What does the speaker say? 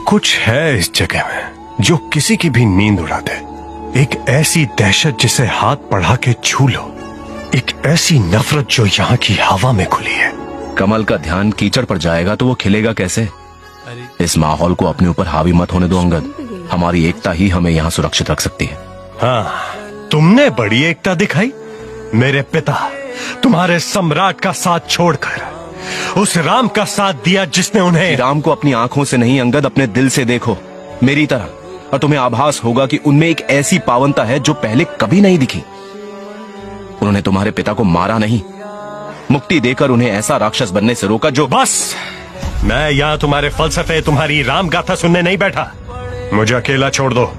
कुछ है इस जगह में जो किसी की भी नींद उड़ा दे। एक ऐसी दहशत जिसे हाथ बढ़ा के छू लो, एक ऐसी नफरत जो यहाँ की हवा में खुली है। कमल का ध्यान कीचड़ पर जाएगा तो वो खिलेगा कैसे? इस माहौल को अपने ऊपर हावी मत होने दो अंगद। हमारी एकता ही हमें यहाँ सुरक्षित रख सकती है। हाँ, तुमने बड़ी एकता दिखाई। मेरे पिता तुम्हारे सम्राट का साथ छोड़कर उस राम का साथ दिया जिसने उन्हें। राम को अपनी आंखों से नहीं अंगद, अपने दिल से देखो, मेरी तरह, और तुम्हें आभास होगा कि उनमें एक ऐसी पावनता है जो पहले कभी नहीं दिखी। उन्होंने तुम्हारे पिता को मारा नहीं, मुक्ति देकर उन्हें ऐसा राक्षस बनने से रोका जो। बस, मैं यहाँ तुम्हारे फलसफे, तुम्हारी राम गाथा सुनने नहीं बैठा। मुझे अकेला छोड़ दो।